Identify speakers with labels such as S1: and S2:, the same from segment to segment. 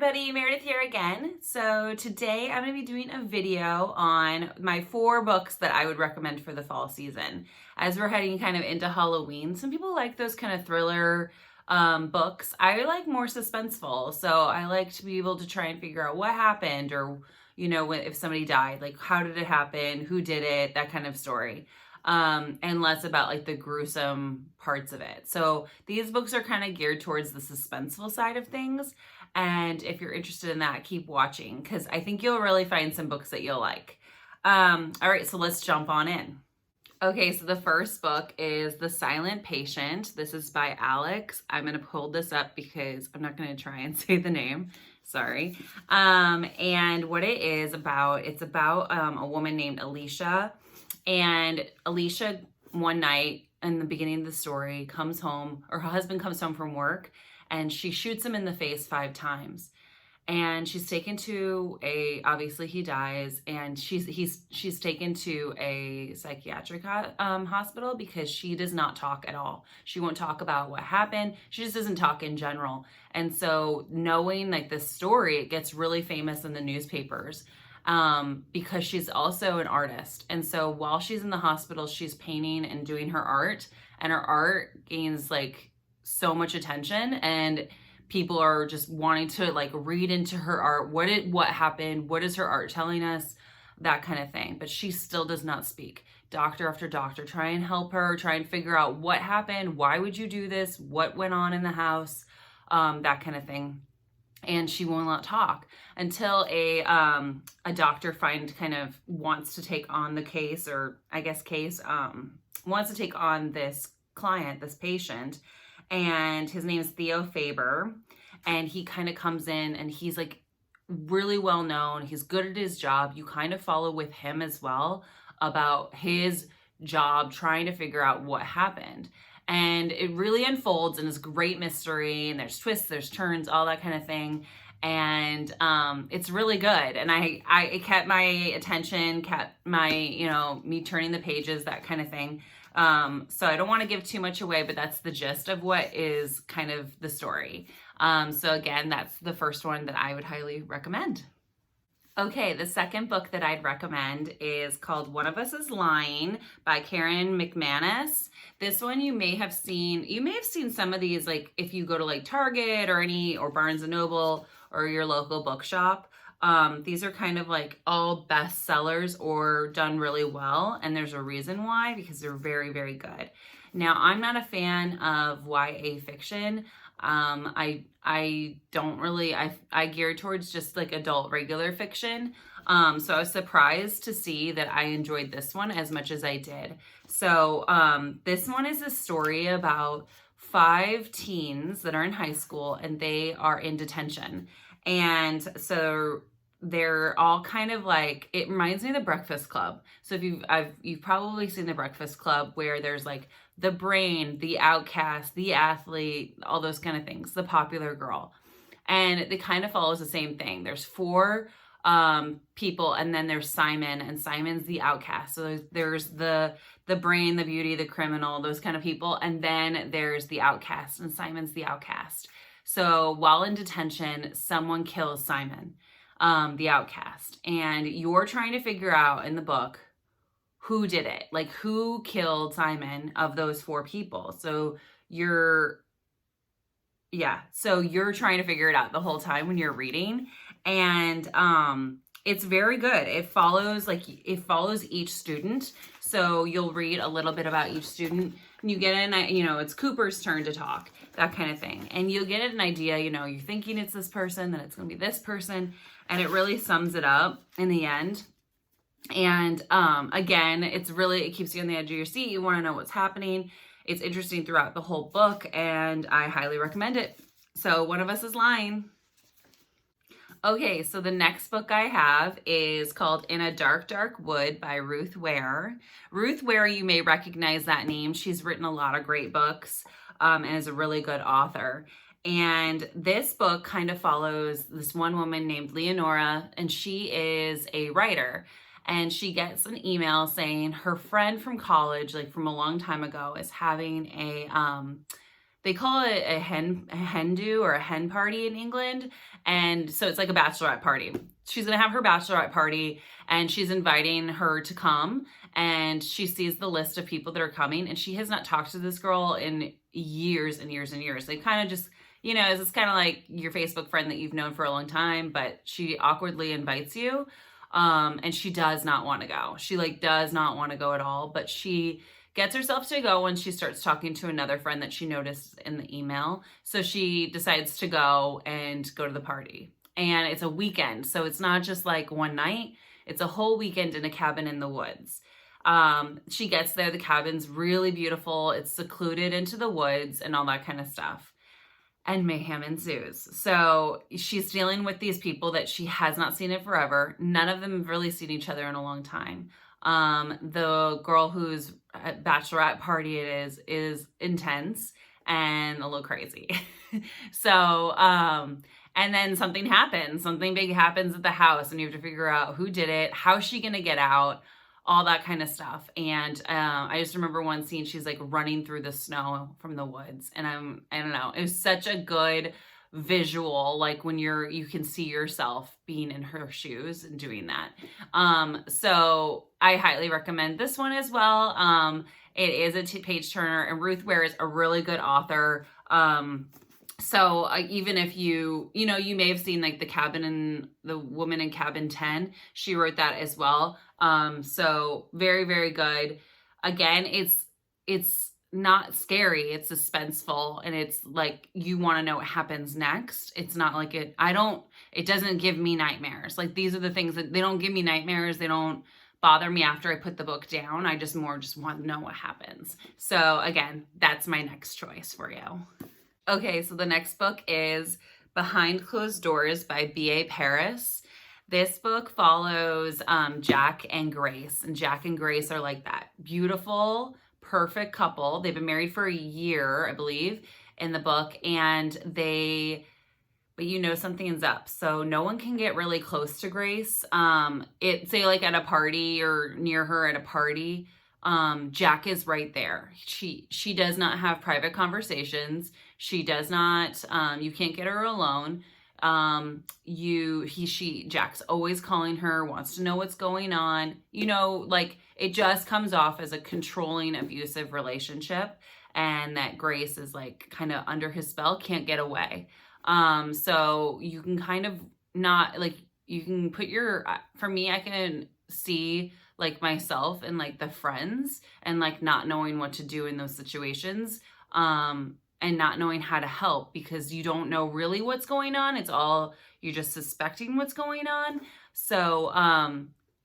S1: everybody, Meredith here again. So today I'm going to be doing a video on my 4 books that I would recommend for the fall season. As we're heading kind of into Halloween, some people like those kind of thriller books. I like more suspenseful, so I like to be able to try and figure out what happened, or if somebody died, like how did it happen, who did it, that kind of story. And less about like the gruesome parts of it. So these books are kind of geared towards the suspenseful side of things. And if you're interested in that, keep watching because I think you'll really find some books that you'll like. All right, so let's jump on in. Okay, so the first book is The Silent Patient. This is by Alex. I'm going to hold this up because I'm not going to try and say the name. Sorry. And what it is about, it's about a woman named Alicia. And Alicia, one night in the beginning of the story, comes home, or her husband comes home from work, and she shoots him in the face 5 times. And she's taken to obviously he dies, and she's taken to a psychiatric hospital because she does not talk at all. She won't talk about what happened. She just doesn't talk in general. And so knowing like this story, it gets really famous in the newspapers. Because she's also an artist. And so while she's in the hospital, she's painting and doing her art, and her art gains like so much attention, and people are just wanting to like read into her art. What happened? What is her art telling us? That kind of thing. But she still does not speak. Doctor after doctor try and help her, try and figure out what happened. Why would you do this? What went on in the house? That kind of thing. And she will not talk until a doctor wants to take on the case, or I guess wants to take on this client, this patient, and his name is Theo Faber, and he kind of comes in, and he's like really well known. He's good at his job. You kind of follow with him as well about his job, trying to figure out what happened. And it really unfolds in this great mystery, and there's twists, there's turns, all that kind of thing. And it's really good. And it kept my attention, kept my, me turning the pages, that kind of thing. So I don't want to give too much away, but that's the gist of what is kind of the story. So again, that's the first one that I would highly recommend. Okay, the second book that I'd recommend is called One of Us is Lying by Karen McManus. This one you may have seen some of these, like if you go to like Target or Barnes and Noble or your local bookshop. These are kind of like all bestsellers or done really well, and there's a reason why, because they're very, very good. Now, I'm not a fan of YA fiction. I don't really, I gear towards just like adult regular fiction. So I was surprised to see that I enjoyed this one as much as I did. So, this one is a story about 5 teens that are in high school, and they are in detention. And so they're all kind of like, it reminds me of The Breakfast Club. So if you've probably seen The Breakfast Club, where there's like the brain, the outcast, the athlete, all those kind of things, the popular girl. And it kind of follows the same thing. There's 4 people, and then there's Simon, and Simon's the outcast. So there's the brain, the beauty, the criminal, those kind of people. And then there's the outcast, and Simon's the outcast. So while in detention, someone kills Simon, the outcast. And you're trying to figure out in the book who did it, like who killed Simon of those 4 people. So you're trying to figure it out the whole time when you're reading. And it's very good. It follows each student. So you'll read a little bit about each student, and you get it's Cooper's turn to talk, that kind of thing. And you'll get an idea, you're thinking it's this person, then it's going to be this person. And it really sums it up in the end. And again, it keeps you on the edge of your seat. You want to know what's happening. It's interesting throughout the whole book, and I highly recommend it. So One of Us is Lying. Okay, so the next book I have is called In a Dark, Dark Wood by Ruth Ware. Ruth Ware, you may recognize that name. She's written a lot of great books and is a really good author. And this book kind of follows this one woman named Leonora, and she is a writer. And she gets an email saying her friend from college, like from a long time ago, is having they call it a hen do or a hen party in England. And so it's like a bachelorette party. She's going to have her bachelorette party and she's inviting her to come, and she sees the list of people that are coming, and she has not talked to this girl in years and years and years. They kind of just, it's kind of like your Facebook friend that you've known for a long time, but she awkwardly invites you. And she does not want to go. She does not want to go at all, but she gets herself to go when she starts talking to another friend that she noticed in the email. So she decides to go and go to the party. And it's a weekend. So it's not just like one night. It's a whole weekend in a cabin in the woods. She gets there. The cabin's really beautiful. It's secluded into the woods and all that kind of stuff. And mayhem ensues. So she's dealing with these people that she has not seen in forever. None of them have really seen each other in a long time. The girl whose bachelorette party it is intense and a little crazy. So, and then something happens. Something big happens at the house, and you have to figure out who did it, how's she gonna get out, all that kind of stuff. And I just remember one scene, she's like running through the snow from the woods. And I don't know, it was such a good visual, like when you can see yourself being in her shoes and doing that. So I highly recommend this one as well. It is a page turner, and Ruth Ware is a really good author. So even if you may have seen like the Woman in Cabin 10, she wrote that as well. So very, very good. Again, it's not scary. It's suspenseful, and it's like, you want to know what happens next. It's not like it doesn't give me nightmares. Like, these are the things that they don't give me nightmares. They don't bother me after I put the book down. I just want to know what happens. So again, that's my next choice for you. Okay, so the next book is Behind Closed Doors by B.A. Paris. This book follows Jack and Grace. And Jack and Grace are like that beautiful, perfect couple. They've been married for a year, I believe, in the book. And but something's up. So no one can get really close to Grace. Say like at a party or near her at a party, Jack is right there. She does not have private conversations. She does not, you can't get her alone. Jack's always calling her, wants to know what's going on. It just comes off as a controlling, abusive relationship, and that Grace is like kind of under his spell, can't get away. So you can kind of not like, you can put for me, I can see like myself and like the friends and like not knowing what to do in those situations. And not knowing how to help because you don't know really what's going on. It's all, you're just suspecting what's going on. So,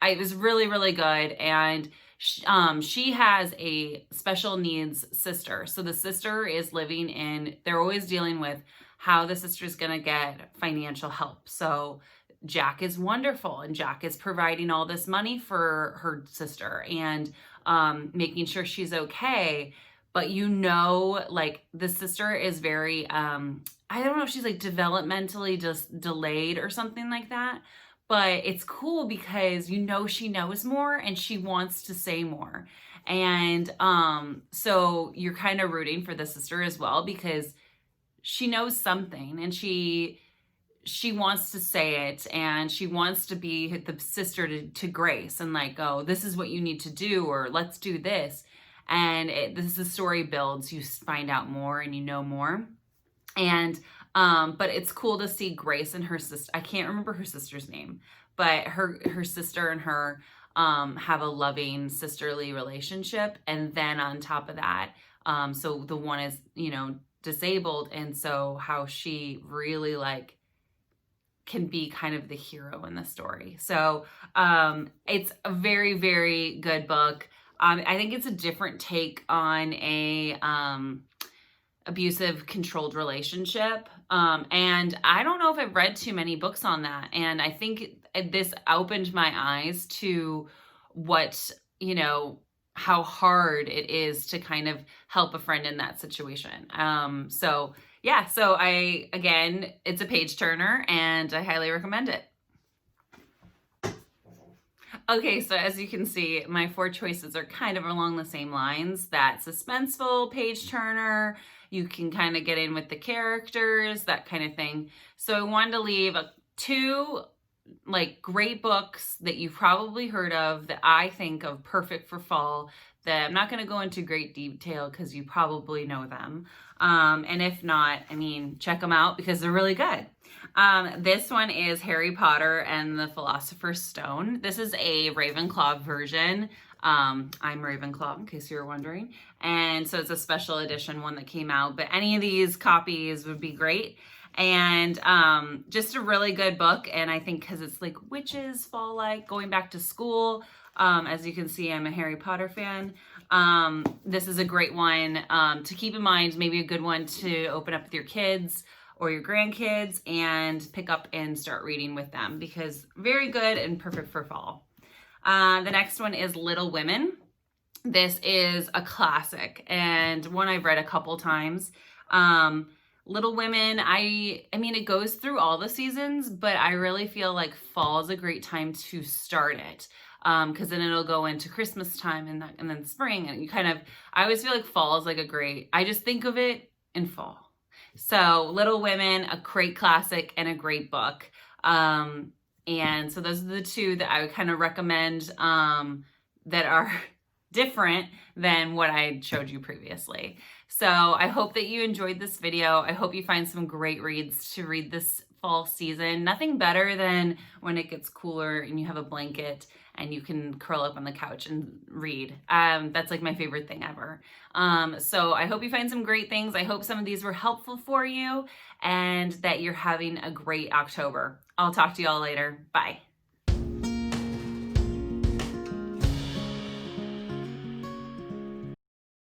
S1: it was really, really good. And she has a special needs sister. So the sister is they're always dealing with how the sister is going to get financial help. So Jack is wonderful, and Jack is providing all this money for her sister and making sure she's okay. But like the sister is very, I don't know if she's like developmentally just delayed or something like that. But it's cool because she knows more and she wants to say more. And so you're kind of rooting for the sister as well because she knows something and she wants to say it, and she wants to be the sister to Grace and like, oh, this is what you need to do, or let's do this. And the story builds, you find out more and you know more. And, but it's cool to see Grace and her sister. I can't remember her sister's name, but her sister and her, have a loving sisterly relationship. And then on top of that, so the one is, disabled. And so how she really like can be kind of the hero in the story. So, it's a very, very good book. I think it's a different take on a abusive, controlled relationship. And I don't know if I've read too many books on that. And I think this opened my eyes to what, how hard it is to kind of help a friend in that situation. So it's a page turner and I highly recommend it. Okay, so as you can see, my 4 choices are kind of along the same lines. That suspenseful page turner, You can kind of get in with the characters, that kind of thing. So I wanted to leave two like great books that you've probably heard of that I think of perfect for fall, that I'm not going to go into great detail because you probably know them. And if not, I mean, check them out because they're really good. This one is Harry Potter and the Philosopher's Stone. This is a Ravenclaw version. I'm Ravenclaw, in case you were wondering. And so it's a special edition one that came out, but any of these copies would be great. And just a really good book. And I think because it's like witches, fall like, going back to school. As you can see, I'm a Harry Potter fan. This is a great one to keep in mind, maybe a good one to open up with your kids or your grandkids and pick up and start reading with them, because very good and perfect for fall. The next one is Little Women. This is a classic and one I've read a couple times. Little Women, I mean, it goes through all the seasons, but I really feel like fall is a great time to start it. Because then it'll go into Christmas time and then spring, and you kind of, I always feel like fall is like I just think of it in fall. So Little Women, a great classic and a great book. And so those are the two that I would kind of recommend that are different than what I showed you previously. So I hope that you enjoyed this video. I hope you find some great reads to read this fall season. Nothing better than when it gets cooler and you have a blanket and you can curl up on the couch and read. That's like my favorite thing ever. So I hope you find some great things. I hope some of these were helpful for you and that you're having a great October. I'll talk to you all later. Bye.